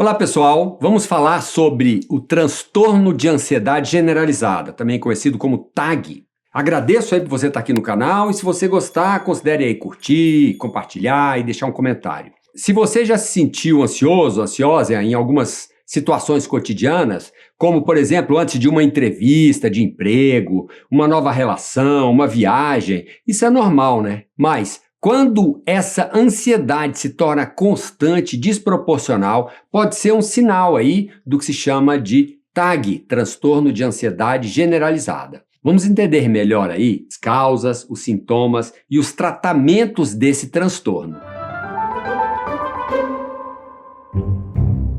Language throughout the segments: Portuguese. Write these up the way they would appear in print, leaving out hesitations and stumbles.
Olá pessoal, vamos falar sobre o transtorno de ansiedade generalizada, também conhecido como TAG. Agradeço aí por você estar aqui no canal e se você gostar, considere aí curtir, compartilhar e deixar um comentário. Se você já se sentiu ansioso, ansiosa em algumas situações cotidianas, como por exemplo antes de uma entrevista de emprego, uma nova relação, uma viagem, isso é normal, né? Mas quando essa ansiedade se torna constante, desproporcional, pode ser um sinal aí do que se chama de TAG, transtorno de ansiedade generalizada. Vamos entender melhor aí as causas, os sintomas e os tratamentos desse transtorno.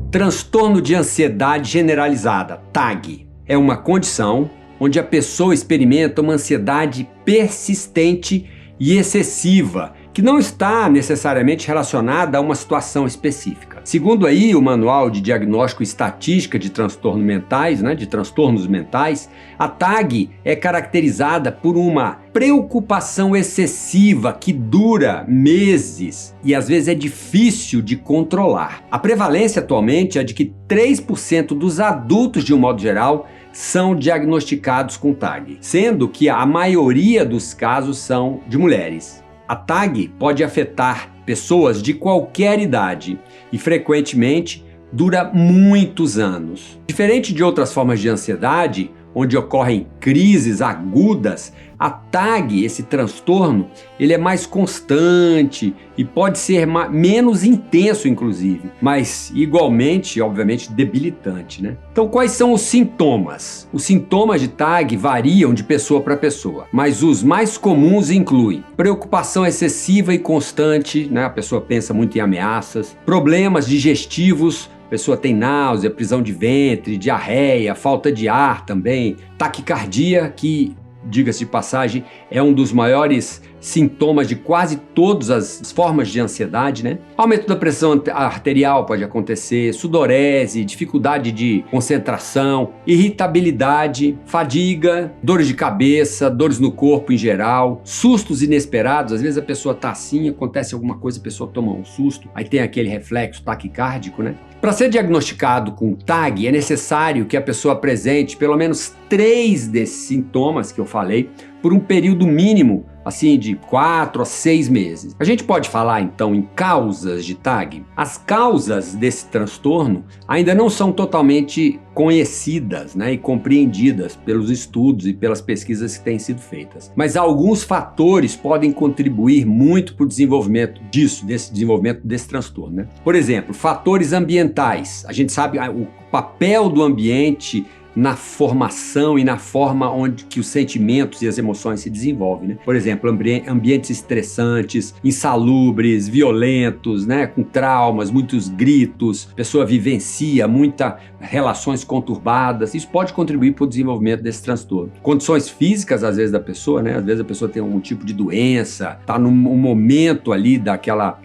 Transtorno de ansiedade generalizada, TAG, é uma condição onde a pessoa experimenta uma ansiedade persistente e excessiva, que não está necessariamente relacionada a uma situação específica. Segundo aí o Manual de Diagnóstico e Estatística de Transtornos Mentais, de transtornos mentais, a TAG é caracterizada por uma preocupação excessiva que dura meses e às vezes é difícil de controlar. A prevalência atualmente é de que 3% dos adultos, de um modo geral, são diagnosticados com TAG, sendo que a maioria dos casos são de mulheres. A TAG pode afetar pessoas de qualquer idade e frequentemente dura muitos anos. Diferente de outras formas de ansiedade, onde ocorrem crises agudas, a TAG, esse transtorno, ele é mais constante e pode ser menos intenso, inclusive, mas igualmente, obviamente, debilitante, né? Então, quais são os sintomas? Os sintomas de TAG variam de pessoa para pessoa, mas os mais comuns incluem preocupação excessiva e constante, né? A pessoa pensa muito em ameaças, problemas digestivos, a pessoa tem náusea, prisão de ventre, diarreia, falta de ar também, taquicardia, que, diga-se de passagem, é um dos maiores sintomas de quase todas as formas de ansiedade, né? Aumento da pressão arterial pode acontecer, sudorese, dificuldade de concentração, irritabilidade, fadiga, dores de cabeça, dores no corpo em geral, sustos inesperados. Às vezes a pessoa tá assim, acontece alguma coisa, a pessoa toma um susto, aí tem aquele reflexo taquicárdico, né? Para ser diagnosticado com TAG, é necessário que a pessoa apresente pelo menos 3 desses sintomas que eu falei por um período mínimo, assim, de 4 a 6 meses. A gente pode falar, então, em causas de TAG? As causas desse transtorno ainda não são totalmente conhecidas, né, e compreendidas pelos estudos e pelas pesquisas que têm sido feitas. Mas alguns fatores podem contribuir muito para o desenvolvimento desse desenvolvimento desse transtorno, né? Por exemplo, fatores ambientais. A gente sabe o papel do ambiente na formação e na forma onde que os sentimentos e as emoções se desenvolvem, né? Por exemplo, ambientes estressantes, insalubres, violentos, né? Com traumas, muitos gritos, a pessoa vivencia muitas relações conturbadas, isso pode contribuir para o desenvolvimento desse transtorno. Condições físicas, às vezes, da pessoa, né? Às vezes a pessoa tem algum tipo de doença, está num momento ali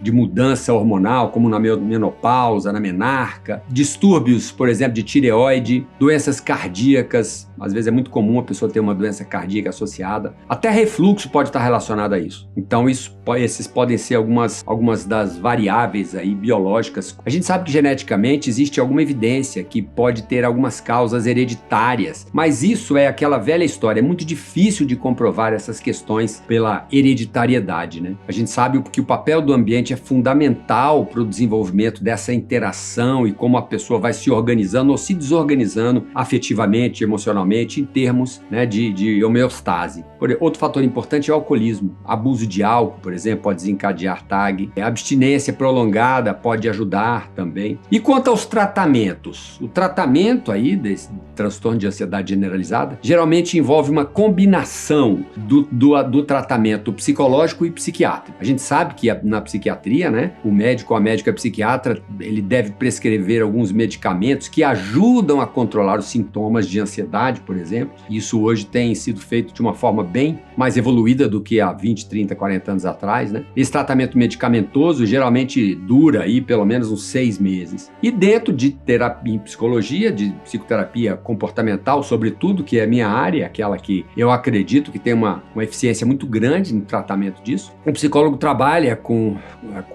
de mudança hormonal, como na menopausa, na menarca, distúrbios, por exemplo, de tireoide, doenças cardíacas, às vezes é muito comum a pessoa ter uma doença cardíaca associada. Até refluxo pode estar relacionado a isso. Então esses podem ser algumas das variáveis aí biológicas. A gente sabe que geneticamente existe alguma evidência que pode ter algumas causas hereditárias, mas isso é aquela velha história, é muito difícil de comprovar essas questões pela hereditariedade, né? A gente sabe que o papel do ambiente é fundamental para o desenvolvimento dessa interação e como a pessoa vai se organizando ou se desorganizando afetivamente, emocionalmente, em termos, né, de homeostase. Outro fator importante é o alcoolismo. Abuso de álcool, por exemplo, pode desencadear TAG. A abstinência prolongada pode ajudar também. E quanto aos tratamentos? O tratamento aí desse transtorno de ansiedade generalizada geralmente envolve uma combinação do tratamento psicológico e psiquiátrico. A gente sabe que na psiquiatria, né, o médico ou a médica psiquiatra, ele deve prescrever alguns medicamentos que ajudam a controlar os sintomas de ansiedade, por exemplo. Isso hoje tem sido feito de uma forma bem mais evoluída do que há 20, 30, 40 anos atrás, né? Esse tratamento medicamentoso geralmente dura aí pelo menos uns 6 meses. E dentro de terapia em psicologia, de psicoterapia comportamental, sobretudo, que é a minha área, aquela que eu acredito que tem uma eficiência muito grande no tratamento disso. O psicólogo trabalha com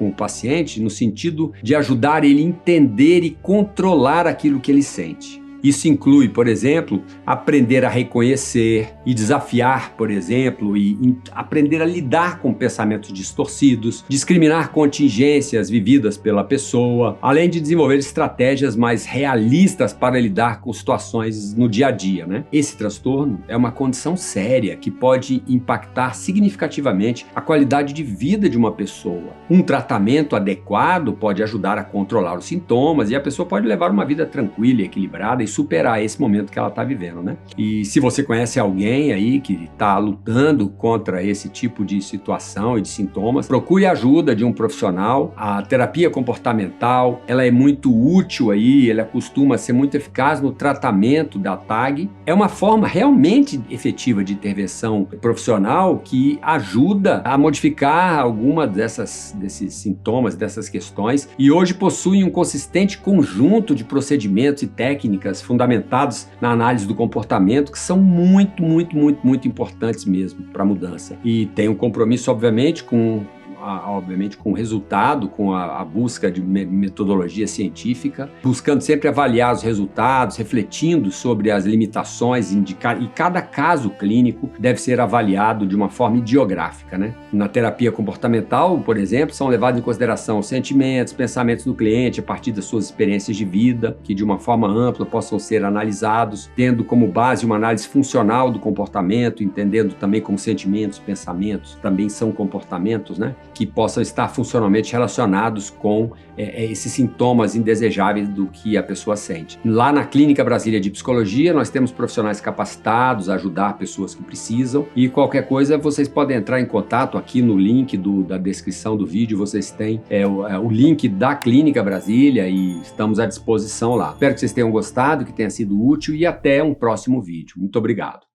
o paciente no sentido de ajudar ele a entender e controlar aquilo que ele sente. Isso inclui, por exemplo, aprender a reconhecer e desafiar, por exemplo, e aprender a lidar com pensamentos distorcidos, discriminar contingências vividas pela pessoa, além de desenvolver estratégias mais realistas para lidar com situações no dia a dia, né? Esse transtorno é uma condição séria que pode impactar significativamente a qualidade de vida de uma pessoa. Um tratamento adequado pode ajudar a controlar os sintomas e a pessoa pode levar uma vida tranquila e equilibrada e superar esse momento que ela está vivendo, né? E se você conhece alguém aí que está lutando contra esse tipo de situação e de sintomas, procure a ajuda de um profissional. A terapia comportamental, ela é muito útil aí, ela costuma ser muito eficaz no tratamento da TAG. É uma forma realmente efetiva de intervenção profissional que ajuda a modificar alguma desses sintomas, dessas questões, e hoje possui um consistente conjunto de procedimentos e técnicas fundamentados na análise do comportamento que são muito importantes mesmo para a mudança. E tem um compromisso, obviamente, com o resultado, com a busca de metodologia científica, buscando sempre avaliar os resultados, refletindo sobre as limitações, e cada caso clínico deve ser avaliado de uma forma ideográfica, né? Na terapia comportamental, por exemplo, são levados em consideração os sentimentos, pensamentos do cliente a partir das suas experiências de vida, que de uma forma ampla possam ser analisados, tendo como base uma análise funcional do comportamento, entendendo também como sentimentos, pensamentos também são comportamentos, né? Que possam estar funcionalmente relacionados com esses sintomas indesejáveis do que a pessoa sente. Lá na Clínica Brasília de Psicologia, nós temos profissionais capacitados a ajudar pessoas que precisam, e qualquer coisa vocês podem entrar em contato aqui no link da descrição do vídeo, vocês têm o link da Clínica Brasília e estamos à disposição lá. Espero que vocês tenham gostado, que tenha sido útil, e até um próximo vídeo. Muito obrigado.